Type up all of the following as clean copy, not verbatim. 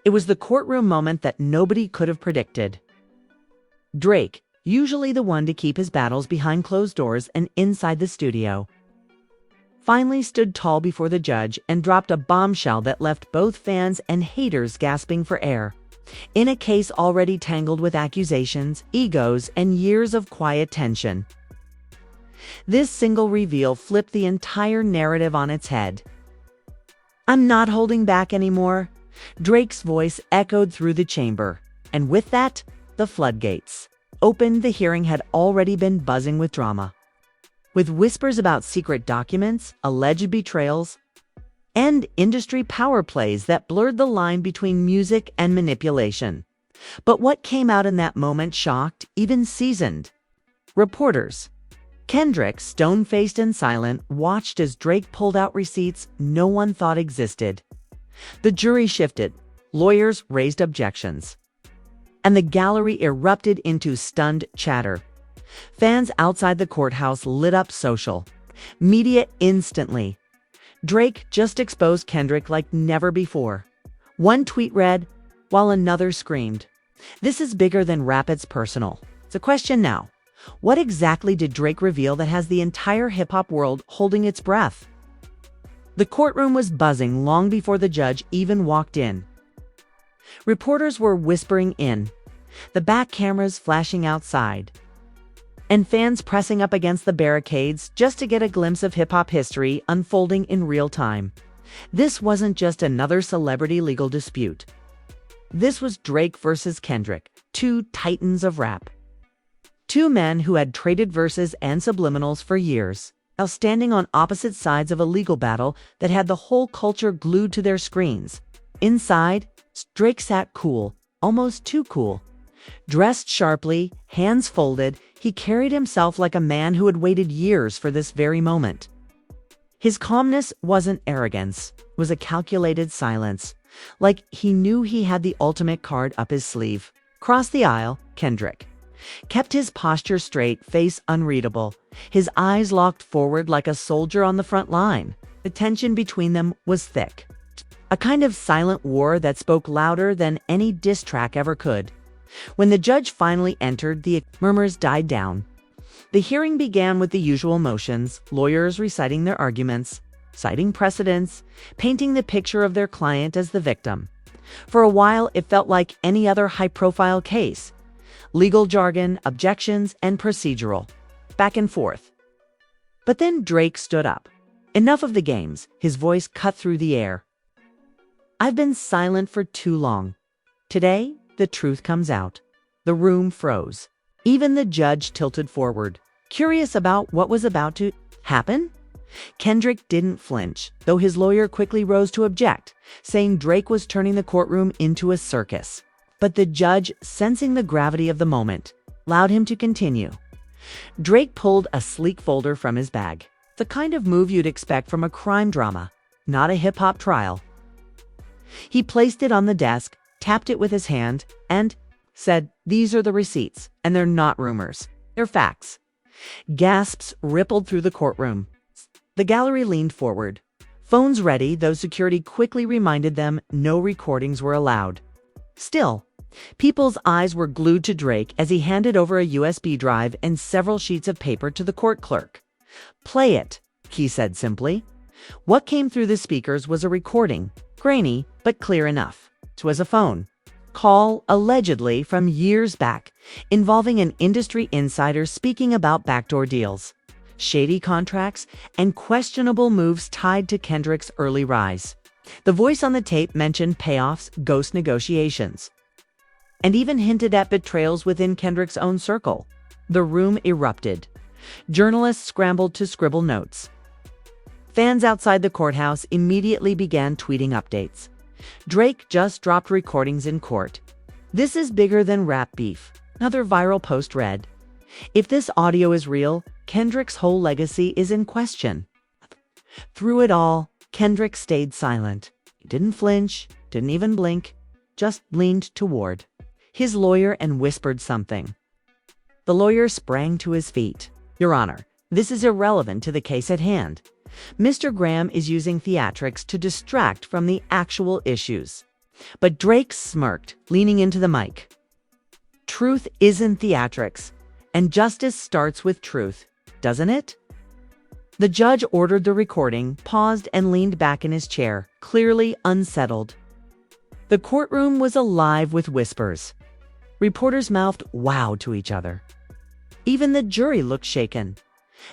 It was the courtroom moment that nobody could have predicted. Drake, usually the one to keep his battles behind closed doors and inside the studio, finally stood tall before the judge and dropped a bombshell that left both fans and haters gasping for air. In a case already tangled with accusations, egos, and years of quiet tension, this single reveal flipped the entire narrative on its head. "I'm not holding back anymore," Drake's voice echoed through the chamber, and with that, the floodgates opened. The hearing had already been buzzing with drama, with whispers about secret documents, alleged betrayals, and industry power plays that blurred the line between music and manipulation. But what came out in that moment shocked even seasoned reporters. Kendrick, stone-faced and silent, watched as Drake pulled out receipts no one thought existed. The jury shifted, lawyers raised objections, and the gallery erupted into stunned chatter. Fans outside the courthouse lit up social media instantly. Drake just exposed Kendrick like never before. One tweet read, while another screamed, "This is bigger than rap, it's personal." It's a question now. What exactly did Drake reveal that has the entire hip-hop world holding its breath? The courtroom was buzzing long before the judge even walked in. Reporters were whispering in, the back cameras flashing outside, and fans pressing up against the barricades just to get a glimpse of hip-hop history unfolding in real time. This wasn't just another celebrity legal dispute. This was Drake versus Kendrick, two titans of rap. Two men who had traded verses and subliminals for years, while standing on opposite sides of a legal battle that had the whole culture glued to their screens. Inside, Drake sat cool, almost too cool. Dressed sharply, hands folded, he carried himself like a man who had waited years for this very moment. His calmness wasn't arrogance, it was a calculated silence, like he knew he had the ultimate card up his sleeve. Across the aisle, Kendrick kept his posture straight, face unreadable, his eyes locked forward like a soldier on the front line. The tension between them was thick, a kind of silent war that spoke louder than any diss track ever could. When the judge finally entered, the murmurs died down. The hearing began with the usual motions, lawyers reciting their arguments, citing precedents, painting the picture of their client as the victim. For a while, it felt like any other high-profile case. Legal jargon, objections, and procedural, back and forth. But then Drake stood up. Enough of the games, his voice cut through the air. "I've been silent for too long. Today, the truth comes out." The room froze. Even the judge tilted forward, curious about what was about to happen. Kendrick didn't flinch, though his lawyer quickly rose to object, saying Drake was turning the courtroom into a circus. But the judge, sensing the gravity of the moment, allowed him to continue. Drake pulled a sleek folder from his bag, the kind of move you'd expect from a crime drama, not a hip-hop trial. He placed it on the desk, tapped it with his hand, and said, "These are the receipts, and they're not rumors. They're facts." Gasps rippled through the courtroom. The gallery leaned forward, phones ready, though security quickly reminded them no recordings were allowed. Still, people's eyes were glued to Drake as he handed over a USB drive and several sheets of paper to the court clerk. "Play it," he said simply. What came through the speakers was a recording, grainy but clear enough. It was a phone call, allegedly from years back, involving an industry insider speaking about backdoor deals, shady contracts, and questionable moves tied to Kendrick's early rise. The voice on the tape mentioned payoffs, ghost negotiations, and even hinted at betrayals within Kendrick's own circle. The room erupted. Journalists scrambled to scribble notes. Fans outside the courthouse immediately began tweeting updates. Drake just dropped recordings in court. "This is bigger than rap beef," another viral post read. "If this audio is real, Kendrick's whole legacy is in question." Through it all, Kendrick stayed silent. He didn't flinch, didn't even blink, just leaned toward his lawyer and whispered something. The lawyer sprang to his feet. "Your Honor, this is irrelevant to the case at hand. Mr. Graham is using theatrics to distract from the actual issues." But Drake smirked, leaning into the mic. Truth isn't theatrics, and justice starts with truth, doesn't it? The judge ordered the recording, paused, and leaned back in his chair, clearly unsettled. The courtroom was alive with whispers. Reporters mouthed wow to each other. Even the jury looked shaken.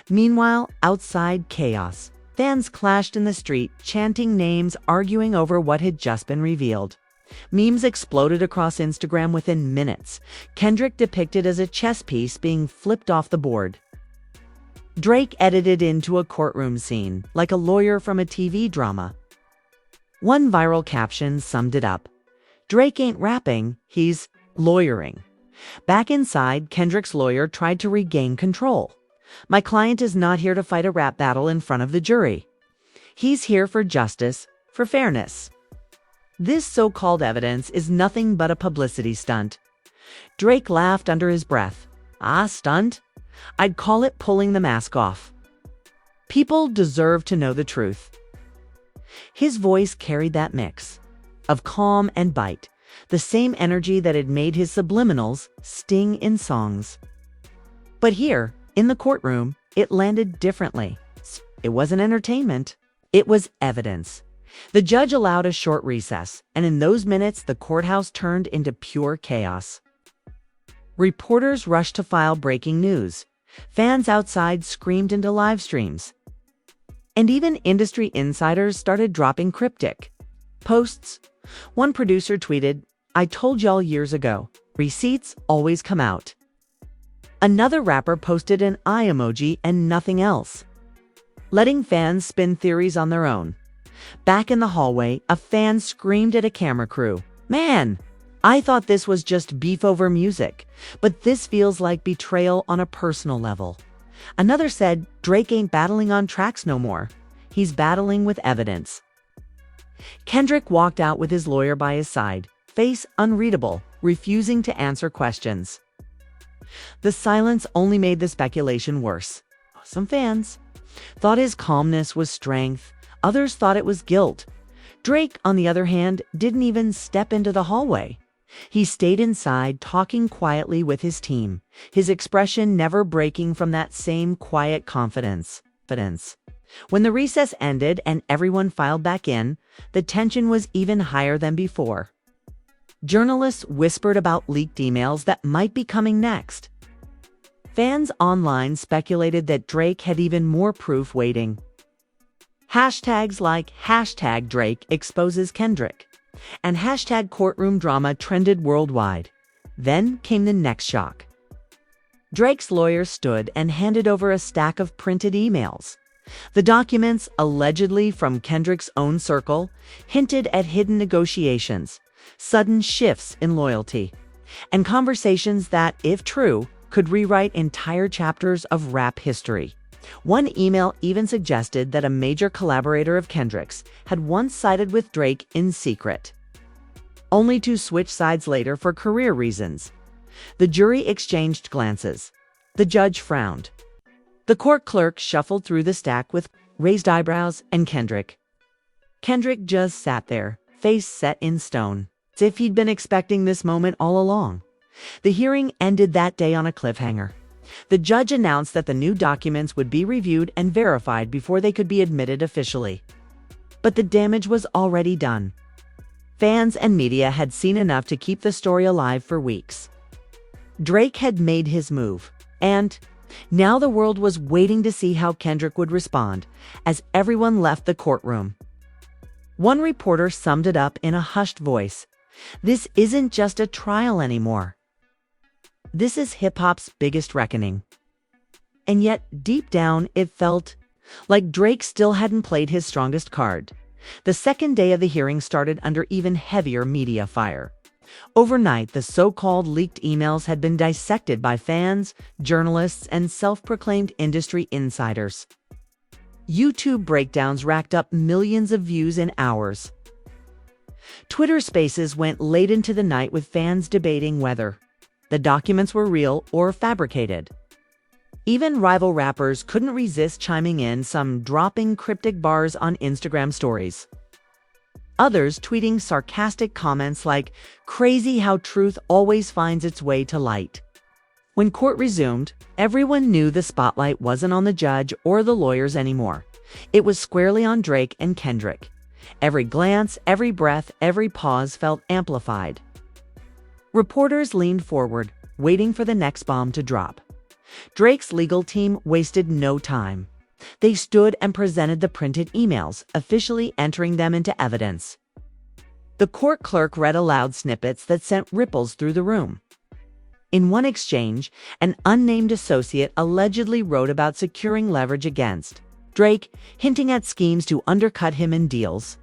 Meanwhile, outside, chaos. Fans clashed in the street, chanting names, arguing over what had just been revealed. Memes exploded across Instagram within minutes. Kendrick depicted as a chess piece being flipped off the board. Drake edited into a courtroom scene, like a lawyer from a TV drama. One viral caption summed it up. Drake ain't rapping, he's lawyering. Back inside, Kendrick's lawyer tried to regain control. My client is not here to fight a rap battle in front of the jury. He's here for justice, for fairness. This so-called evidence is nothing but a publicity stunt. Drake laughed under his breath. Ah, stunt? I'd call it pulling the mask off. People deserve to know the truth. His voice carried that mix of calm and bite, the same energy that had made his subliminals sting in songs. But here, in the courtroom, it landed differently. It wasn't entertainment. It was evidence. The judge allowed a short recess, and in those minutes, the courthouse turned into pure chaos. Reporters rushed to file breaking news. Fans outside screamed into live streams. And even industry insiders started dropping cryptic posts. One producer tweeted, "I told y'all years ago, receipts always come out." Another rapper posted an eye emoji and nothing else, letting fans spin theories on their own. Back in the hallway, a fan screamed at a camera crew, "Man, I thought this was just beef over music, but this feels like betrayal on a personal level." Another said, "Drake ain't battling on tracks no more. He's battling with evidence." Kendrick walked out with his lawyer by his side, face unreadable, refusing to answer questions. The silence only made the speculation worse. Some fans thought his calmness was strength. Others thought it was guilt. Drake, on the other hand, didn't even step into the hallway. He stayed inside, talking quietly with his team, his expression never breaking from that same quiet confidence. When the recess ended and everyone filed back in, the tension was even higher than before. Journalists whispered about leaked emails that might be coming next. Fans online speculated that Drake had even more proof waiting. Hashtags like #Drake exposes Kendrick and #courtroom drama trended worldwide. Then came the next shock. Drake's lawyer stood and handed over a stack of printed emails. The documents, allegedly from Kendrick's own circle, hinted at hidden negotiations, sudden shifts in loyalty, and conversations that, if true, could rewrite entire chapters of rap history. One email even suggested that a major collaborator of Kendrick's had once sided with Drake in secret, only to switch sides later for career reasons. The jury exchanged glances. The judge frowned. The court clerk shuffled through the stack with raised eyebrows and Kendrick. Kendrick just sat there, face set in stone, as if he'd been expecting this moment all along. The hearing ended that day on a cliffhanger. The judge announced that the new documents would be reviewed and verified before they could be admitted officially. But the damage was already done. Fans and media had seen enough to keep the story alive for weeks. Drake had made his move, and now the world was waiting to see how Kendrick would respond as everyone left the courtroom. One reporter summed it up in a hushed voice. "This isn't just a trial anymore. This is hip-hop's biggest reckoning." And yet, deep down, it felt like Drake still hadn't played his strongest card. The second day of the hearing started under even heavier media fire. Overnight, the so-called leaked emails had been dissected by fans, journalists, and self-proclaimed industry insiders. YouTube breakdowns racked up millions of views in hours. Twitter Spaces went late into the night with fans debating whether the documents were real or fabricated. Even rival rappers couldn't resist chiming in, some dropping cryptic bars on Instagram stories. others tweeting sarcastic comments like, "Crazy how truth always finds its way to light." When court resumed, everyone knew the spotlight wasn't on the judge or the lawyers anymore. It was squarely on Drake and Kendrick. Every glance, every breath, every pause felt amplified. Reporters leaned forward, waiting for the next bomb to drop. Drake's legal team wasted no time. They stood and presented the printed emails, officially entering them into evidence. The court clerk read aloud snippets that sent ripples through the room. In one exchange, an unnamed associate allegedly wrote about securing leverage against Drake, hinting at schemes to undercut him in deals.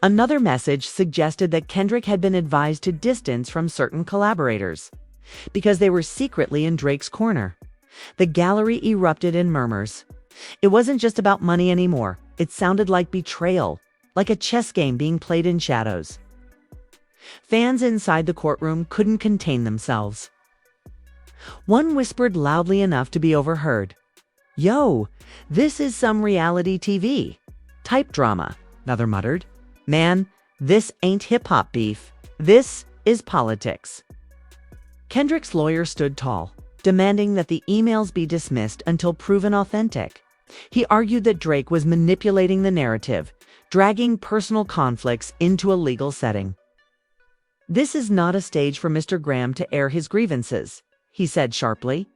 Another message suggested that Kendrick had been advised to distance from certain collaborators because they were secretly in Drake's corner. The gallery erupted in murmurs. It wasn't just about money anymore. It sounded like betrayal, like a chess game being played in shadows. Fans inside the courtroom couldn't contain themselves. One whispered loudly enough to be overheard, "Yo, this is some reality TV type drama," another muttered. "Man, this ain't hip-hop beef. This is politics." Kendrick's lawyer stood tall, demanding that the emails be dismissed until proven authentic. He argued that Drake was manipulating the narrative, dragging personal conflicts into a legal setting. "This is not a stage for Mr. Graham to air his grievances," he said sharply.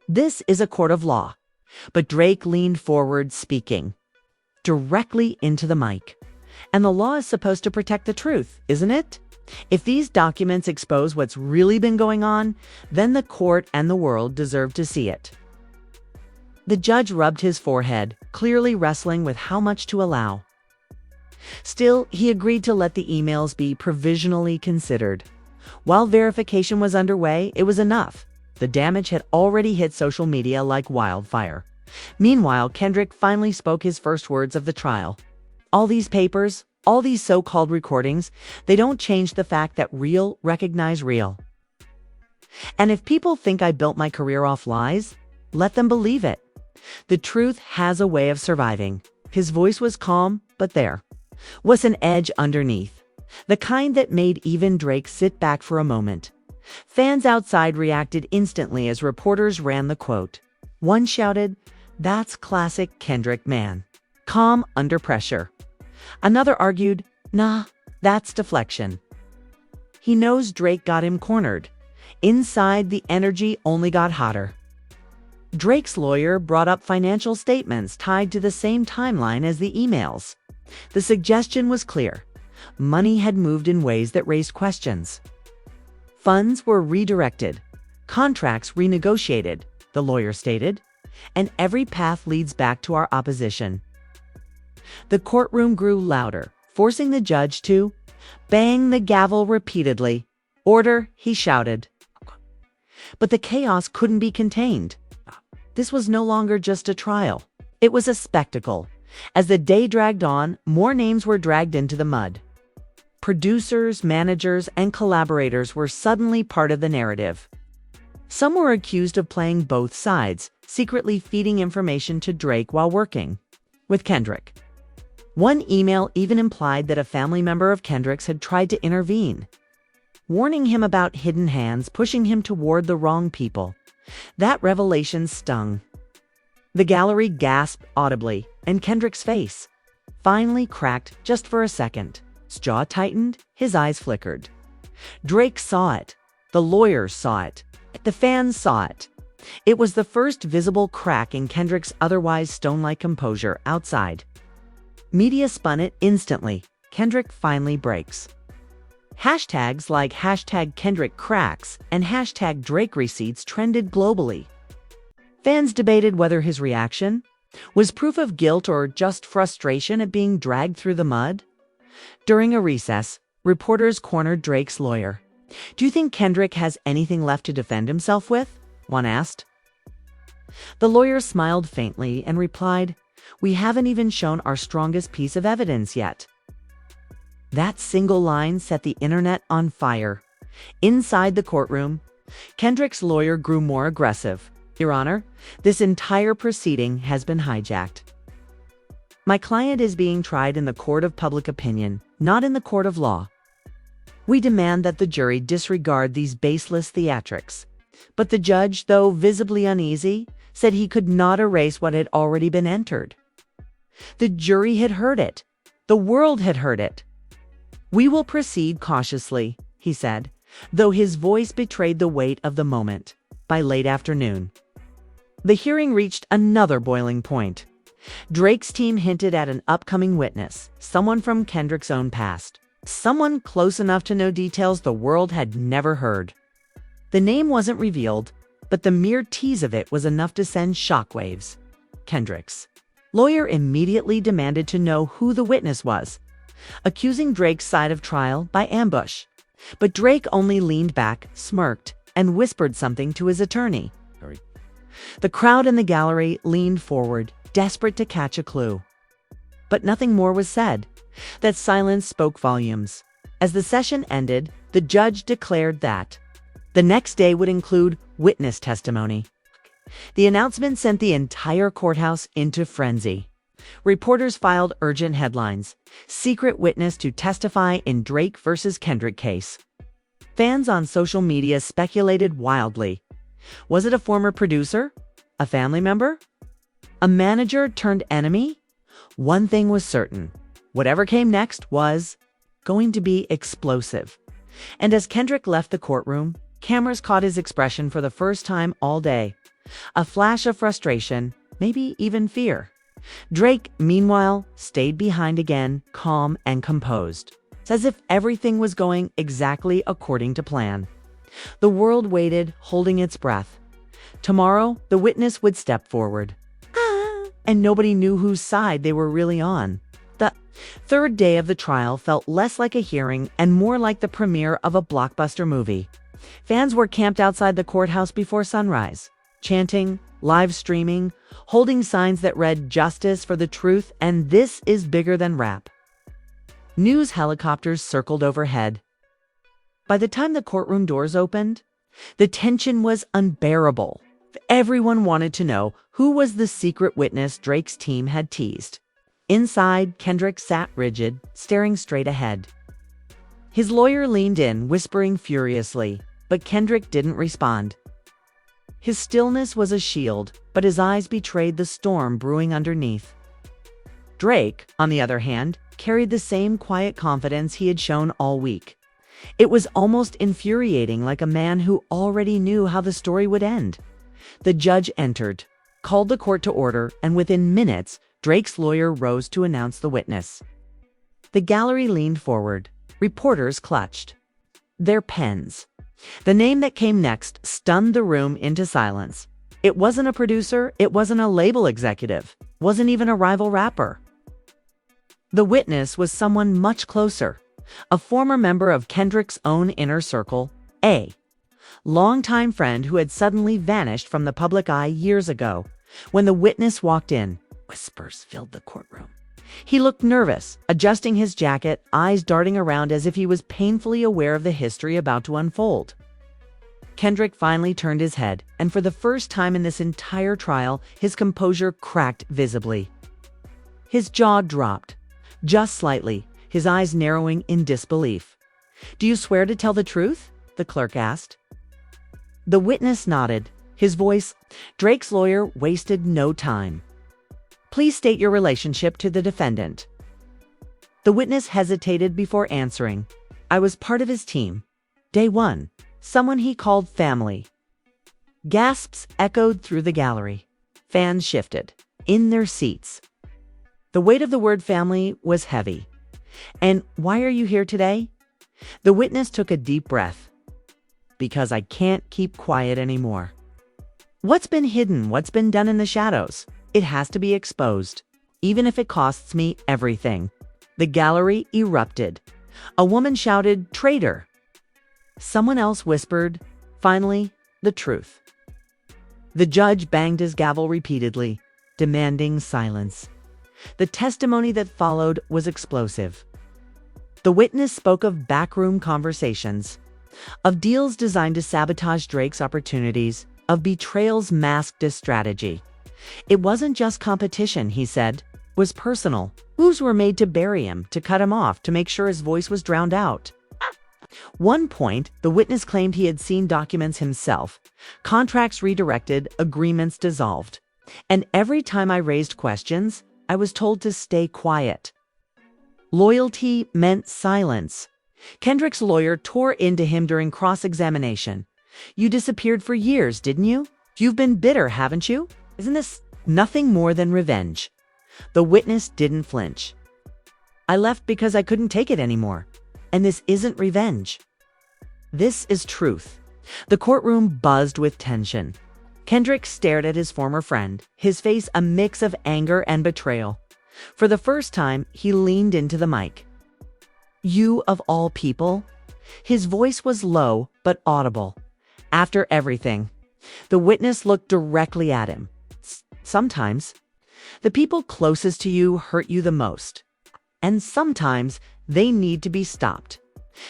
"This is a court of law." But Drake leaned forward, speaking directly into the mic. "And the law is supposed to protect the truth, isn't it? If these documents expose what's really been going on, then the court and the world deserve to see it." The judge rubbed his forehead, clearly wrestling with how much to allow. Still, he agreed to let the emails be provisionally considered. While verification was underway, it was enough. The damage had already hit social media like wildfire. Meanwhile, Kendrick finally spoke his first words of the trial. "All these papers, all these so-called recordings, they don't change the fact that real recognize real. And if people think I built my career off lies, let them believe it. The truth has a way of surviving." His voice was calm, but there was an edge underneath, the kind that made even Drake sit back for a moment. Fans outside reacted instantly as reporters ran the quote. One shouted, "That's classic Kendrick, man. Calm under pressure." Another argued, "Nah, that's deflection. He knows Drake got him cornered." Inside, the energy only got hotter. Drake's lawyer brought up financial statements tied to the same timeline as the emails. The suggestion was clear. Money had moved in ways that raised questions. Funds were redirected, contracts renegotiated, the lawyer stated, and every path leads back to our opposition. The courtroom grew louder, forcing the judge to bang the gavel repeatedly. "Order," he shouted. But the chaos couldn't be contained. This was no longer just a trial. It was a spectacle. As the day dragged on, more names were dragged into the mud. Producers, managers, and collaborators were suddenly part of the narrative. Some were accused of playing both sides, secretly feeding information to Drake while working with Kendrick. One email even implied that a family member of Kendrick's had tried to intervene, warning him about hidden hands pushing him toward the wrong people. That revelation stung. The gallery gasped audibly, and Kendrick's face finally cracked just for a second. His jaw tightened, his eyes flickered. Drake saw it. The lawyers saw it. The fans saw it. It was the first visible crack in Kendrick's otherwise stone-like composure outside. Media spun it instantly. Kendrick finally breaks. Hashtags like #KendrickCracks and #DrakeReceipts trended globally. Fans debated whether his reaction was proof of guilt or just frustration at being dragged through the mud. During a recess, reporters cornered Drake's lawyer. "Do you think Kendrick has anything left to defend himself with?" one asked. The lawyer smiled faintly and replied, "We haven't even shown our strongest piece of evidence yet." That single line set the internet on fire. Inside the courtroom, Kendrick's lawyer grew more aggressive. "Your Honor, this entire proceeding has been hijacked." My client is being tried in the court of public opinion, not in the court of law. We demand that the jury disregard these baseless theatrics. But the judge, though visibly uneasy, said he could not erase what had already been entered. The jury had heard it. The world had heard it. We will proceed cautiously, he said, though his voice betrayed the weight of the moment. By late afternoon, the hearing reached another boiling point. Drake's team hinted at an upcoming witness, someone from Kendrick's own past, someone close enough to know details the world had never heard. The name wasn't revealed, but the mere tease of it was enough to send shockwaves. Kendrick's lawyer immediately demanded to know who the witness was, accusing Drake's side of trial by ambush. But Drake only leaned back, smirked, and whispered something to his attorney. The crowd in the gallery leaned forward, desperate to catch a clue. But nothing more was said. That silence spoke volumes. As the session ended, the judge declared that the next day would include witness testimony. The announcement sent the entire courthouse into frenzy. Reporters filed urgent headlines. Secret witness to testify in Drake versus Kendrick case. Fans on social media speculated wildly. Was it a former producer? A family member? A manager turned enemy? One thing was certain. Whatever came next was going to be explosive. And as Kendrick left the courtroom, cameras caught his expression for the first time all day. A flash of frustration, maybe even fear. Drake, meanwhile, stayed behind again, calm and composed, as if everything was going exactly according to plan. The world waited, holding its breath. Tomorrow, the witness would step forward. And nobody knew whose side they were really on. The third day of the trial felt less like a hearing and more like the premiere of a blockbuster movie. Fans were camped outside the courthouse before sunrise, chanting, live streaming, holding signs that read "Justice for the Truth" and "This is bigger than rap." News helicopters circled overhead. By the time the courtroom doors opened, the tension was unbearable. Everyone wanted to know who was the secret witness Drake's team had teased. Inside, Kendrick sat rigid, staring straight ahead. His lawyer leaned in, whispering furiously, but Kendrick didn't respond. His stillness was a shield, but his eyes betrayed the storm brewing underneath. Drake, on the other hand, carried the same quiet confidence he had shown all week. It was almost infuriating, like a man who already knew how the story would end. The judge entered, called the court to order, and within minutes, Drake's lawyer rose to announce the witness. The gallery leaned forward. Reporters clutched their pens. The name that came next stunned the room into silence. It wasn't a producer, it wasn't a label executive, wasn't even a rival rapper. The witness was someone much closer, a former member of Kendrick's own inner circle, a longtime friend who had suddenly vanished from the public eye years ago. When the witness walked in, whispers filled the courtroom. He looked nervous, adjusting his jacket, eyes darting around as if he was painfully aware of the history about to unfold. Kendrick finally turned his head, and for the first time in this entire trial, his composure cracked visibly. His jaw dropped, just slightly, his eyes narrowing in disbelief. "Do you swear to tell the truth?" the clerk asked. The witness nodded. His voice, Drake's lawyer, wasted no time. "Please state your relationship to the defendant." The witness hesitated before answering. "I was part of his team. Day one. Someone he called family." Gasps echoed through the gallery. Fans shifted in their seats. The weight of the word family was heavy. "And why are you here today?" The witness took a deep breath. "Because I can't keep quiet anymore. What's been hidden, what's been done in the shadows, it has to be exposed, even if it costs me everything." The gallery erupted. A woman shouted, "Traitor!" Someone else whispered, "Finally, the truth." The judge banged his gavel repeatedly, demanding silence. The testimony that followed was explosive. The witness spoke of backroom conversations, of deals designed to sabotage Drake's opportunities, of betrayals masked as strategy. It wasn't just competition, he said. was personal. Moves were made to bury him, to cut him off, to make sure his voice was drowned out. One point, the witness claimed he had seen documents himself. Contracts redirected, agreements dissolved. And every time I raised questions, I was told to stay quiet. Loyalty meant silence. Kendrick's lawyer tore into him during cross-examination. You disappeared for years, didn't you? You've been bitter, haven't you? Isn't this nothing more than revenge? The witness didn't flinch. I left because I couldn't take it anymore. And this isn't revenge. This is truth. The courtroom buzzed with tension. Kendrick stared at his former friend, his face a mix of anger and betrayal. For the first time, he leaned into the mic. You of all people? His voice was low but audible. After everything. The witness looked directly at him. Sometimes, the people closest to you hurt you the most. And sometimes, they need to be stopped.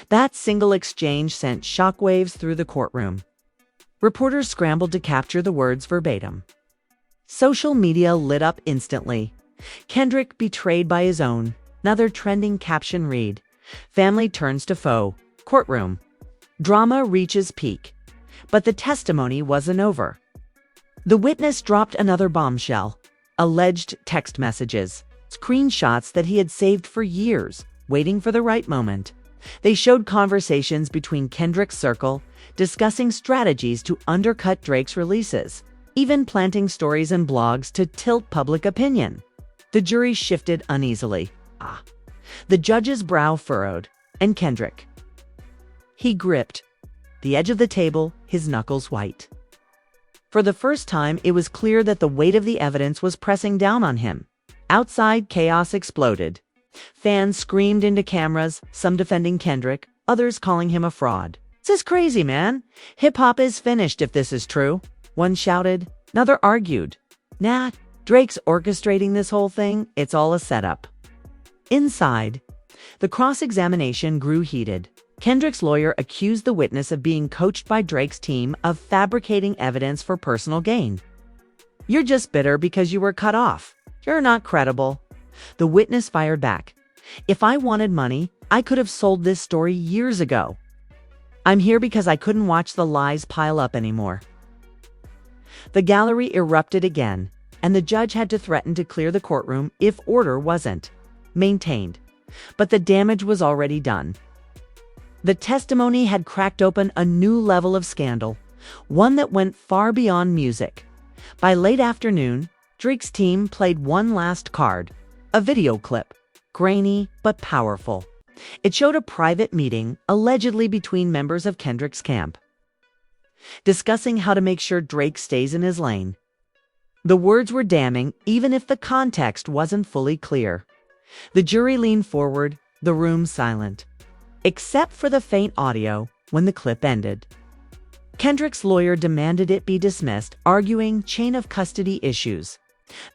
That single exchange sent shockwaves through the courtroom. Reporters scrambled to capture the words verbatim. Social media lit up instantly. Kendrick betrayed by his own. Another trending caption read, "Family turns to foe. Courtroom. Drama reaches peak." But the testimony wasn't over. The witness dropped another bombshell. Alleged text messages. Screenshots that he had saved for years, waiting for the right moment. They showed conversations between Kendrick's circle, discussing strategies to undercut Drake's releases, even planting stories and blogs to tilt public opinion. The jury shifted uneasily. The judge's brow furrowed, and Kendrick. He gripped the edge of the table, his knuckles white. For the first time, it was clear that the weight of the evidence was pressing down on him. Outside, chaos exploded. Fans screamed into cameras, some defending Kendrick, others calling him a fraud. "This is crazy, man. Hip-hop is finished if this is true." One shouted, another argued. "Nah, Drake's orchestrating this whole thing. It's all a setup." Inside, the cross-examination grew heated. Kendrick's lawyer accused the witness of being coached by Drake's team of fabricating evidence for personal gain. "You're just bitter because you were cut off. You're not credible." The witness fired back. "If I wanted money, I could have sold this story years ago. I'm here because I couldn't watch the lies pile up anymore." The gallery erupted again, and the judge had to threaten to clear the courtroom if order wasn't maintained. But the damage was already done. The testimony had cracked open a new level of scandal, one that went far beyond music. By late afternoon, Drake's team played one last card, a video clip, grainy but powerful. It showed a private meeting, allegedly between members of Kendrick's camp, discussing how to make sure Drake stays in his lane. The words were damning, even if the context wasn't fully clear. The jury leaned forward, the room silent, except for the faint audio when the clip ended. Kendrick's lawyer demanded it be dismissed, arguing chain of custody issues.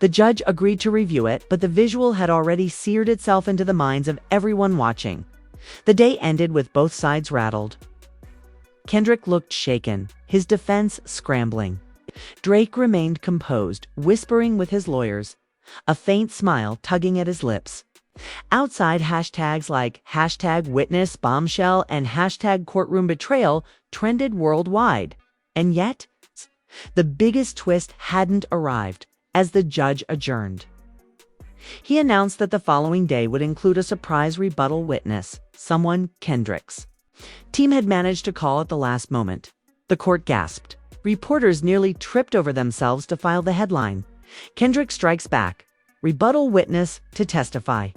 The judge agreed to review it, but the visual had already seared itself into the minds of everyone watching. The day ended with both sides rattled. Kendrick looked shaken, his defense scrambling. Drake remained composed, whispering with his lawyers, a faint smile tugging at his lips. Outside, hashtags like #witness_bombshell and #courtroom_betrayal trended worldwide. And yet, the biggest twist hadn't arrived as the judge adjourned. He announced that the following day would include a surprise rebuttal witness, someone Kendrick's team had managed to call at the last moment. The court gasped. Reporters nearly tripped over themselves to file the headline. Kendrick strikes back. Rebuttal witness to testify.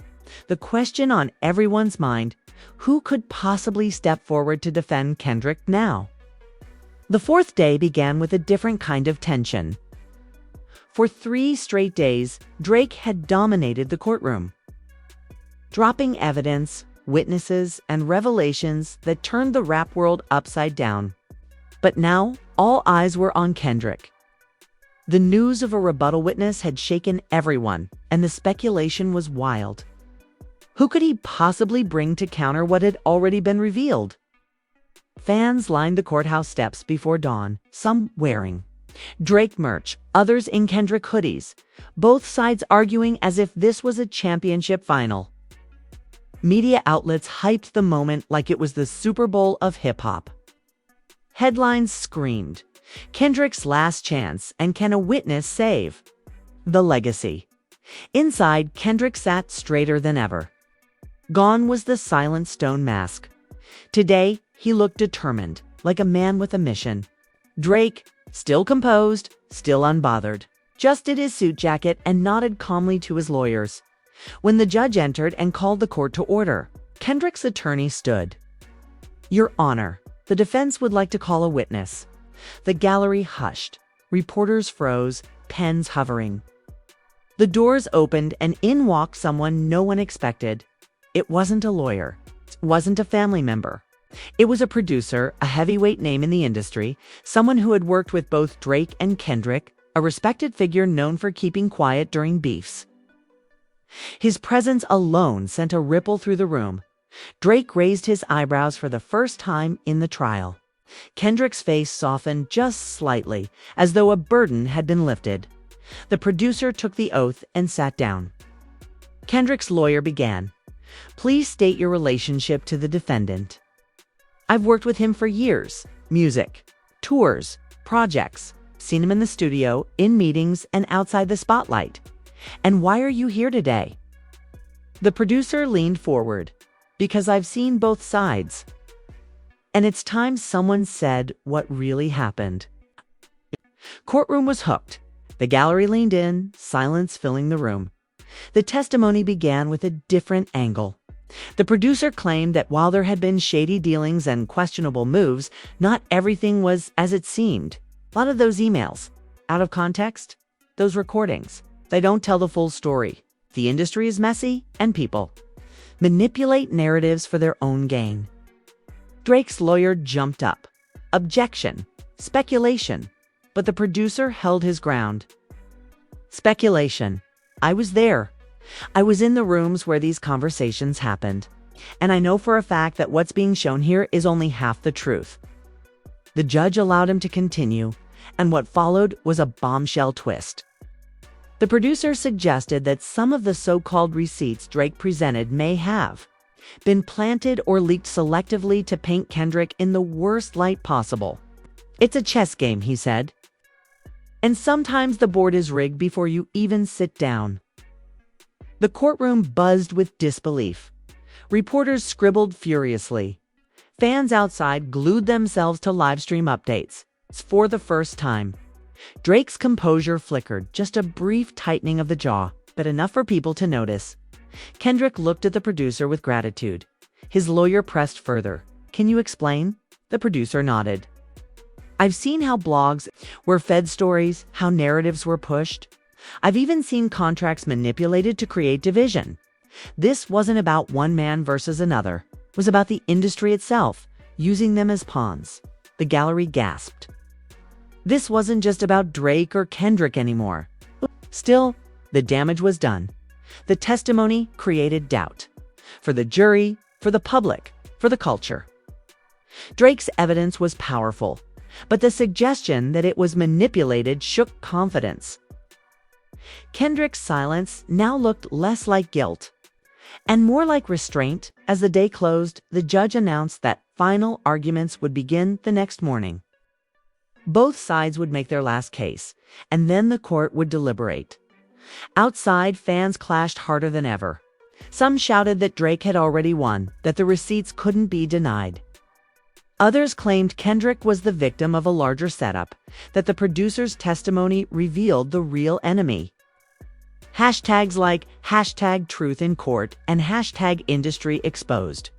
The question on everyone's mind, who could possibly step forward to defend Kendrick now? The fourth day began with a different kind of tension. For 3 straight days, Drake had dominated the courtroom, dropping evidence, witnesses, and revelations that turned the rap world upside down. But now, all eyes were on Kendrick. The news of a rebuttal witness had shaken everyone, and the speculation was wild. Who could he possibly bring to counter what had already been revealed? Fans lined the courthouse steps before dawn, some wearing Drake merch, others in Kendrick hoodies, both sides arguing as if this was a championship final. Media outlets hyped the moment like it was the Super Bowl of hip-hop. Headlines screamed, "Kendrick's last chance, and can a witness save the legacy?" Inside, Kendrick sat straighter than ever. Gone was the silent stone mask. Today, he looked determined, like a man with a mission. Drake, still composed, still unbothered, just did his suit jacket and nodded calmly to his lawyers. When the judge entered and called the court to order, Kendrick's attorney stood. "Your Honor, the defense would like to call a witness." The gallery hushed. Reporters froze, pens hovering. The doors opened and in walked someone no one expected. It wasn't a lawyer. It wasn't a family member. It was a producer, a heavyweight name in the industry, someone who had worked with both Drake and Kendrick, a respected figure known for keeping quiet during beefs. His presence alone sent a ripple through the room. Drake raised his eyebrows for the first time in the trial. Kendrick's face softened just slightly, as though a burden had been lifted. The producer took the oath and sat down. Kendrick's lawyer began. "Please state your relationship to the defendant." "I've worked with him for years. Music, tours, projects, seen him in the studio, in meetings, and outside the spotlight." "And why are you here today?" The producer leaned forward. "Because I've seen both sides. And it's time someone said what really happened." Courtroom was hooked. The gallery leaned in, silence filling the room. The testimony began with a different angle. The producer claimed that while there had been shady dealings and questionable moves, not everything was as it seemed. A lot of those emails, out of context, those recordings, they don't tell the full story. The industry is messy, and people manipulate narratives for their own gain. Drake's lawyer jumped up. "Objection. Speculation." But the producer held his ground. "Speculation. I was there. I was in the rooms where these conversations happened. And I know for a fact that what's being shown here is only half the truth." The judge allowed him to continue, and what followed was a bombshell twist. The producer suggested that some of the so-called receipts Drake presented may have been planted or leaked selectively to paint Kendrick in the worst light possible. "It's a chess game," he said. "And sometimes the board is rigged before you even sit down." The courtroom buzzed with disbelief. Reporters scribbled furiously. Fans outside glued themselves to livestream updates. For the first time, Drake's composure flickered, just a brief tightening of the jaw, but enough for people to notice. Kendrick looked at the producer with gratitude. His lawyer pressed further. "Can you explain?" The producer nodded. "I've seen how blogs were fed stories, how narratives were pushed. I've even seen contracts manipulated to create division. This wasn't about one man versus another. It was about the industry itself, using them as pawns." The gallery gasped. This wasn't just about Drake or Kendrick anymore. Still, the damage was done. The testimony created doubt. For the jury, for the public, for the culture. Drake's evidence was powerful, but the suggestion that it was manipulated shook confidence. Kendrick's silence now looked less like guilt and more like restraint. As the day closed, the judge announced that final arguments would begin the next morning. Both sides would make their last case, and then the court would deliberate. Outside, fans clashed harder than ever. Some shouted that Drake had already won, that the receipts couldn't be denied. Others claimed Kendrick was the victim of a larger setup, that the producer's testimony revealed the real enemy. Hashtags like #TruthInCourt and #IndustryExposed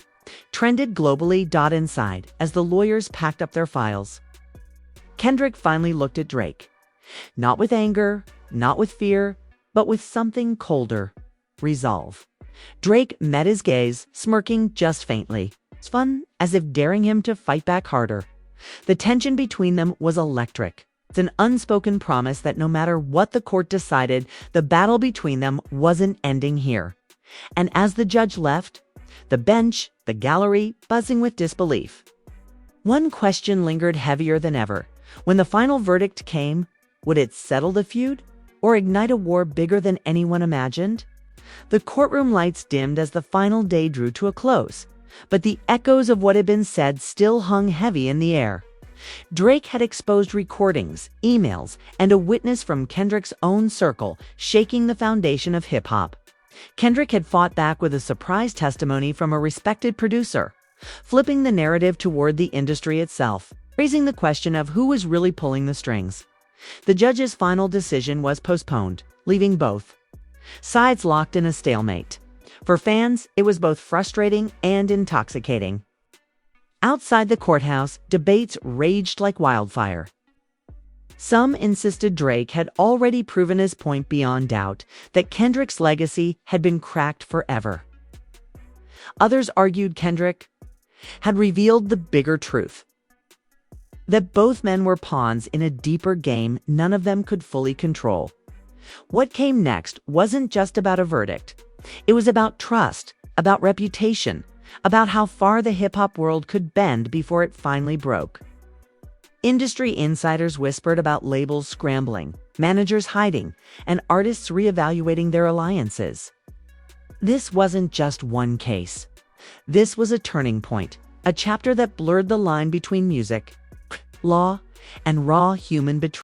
trended globally. Inside, as the lawyers packed up their files, Kendrick finally looked at Drake. Not with anger, not with fear, but with something colder. Resolve. Drake met his gaze, smirking just faintly. It's fun, as if daring him to fight back harder. The tension between them was electric. It's an unspoken promise that no matter what the court decided, the battle between them wasn't ending here. And as the judge left, the bench, the gallery, buzzing with disbelief. One question lingered heavier than ever. When the final verdict came, would it settle the feud or ignite a war bigger than anyone imagined? The courtroom lights dimmed as the final day drew to a close, but the echoes of what had been said still hung heavy in the air. Drake had exposed recordings, emails, and a witness from Kendrick's own circle, shaking the foundation of hip-hop. Kendrick had fought back with a surprise testimony from a respected producer, flipping the narrative toward the industry itself, raising the question of who was really pulling the strings. The judge's final decision was postponed, leaving both sides locked in a stalemate. For fans, it was both frustrating and intoxicating. Outside the courthouse, debates raged like wildfire. Some insisted Drake had already proven his point beyond doubt, that Kendrick's legacy had been cracked forever. Others argued Kendrick had revealed the bigger truth, that both men were pawns in a deeper game none of them could fully control. What came next wasn't just about a verdict. It was about trust, about reputation, about how far the hip-hop world could bend before it finally broke. Industry insiders whispered about labels scrambling, managers hiding, and artists reevaluating their alliances. This wasn't just one case. This was a turning point, a chapter that blurred the line between music, law, and raw human betrayal.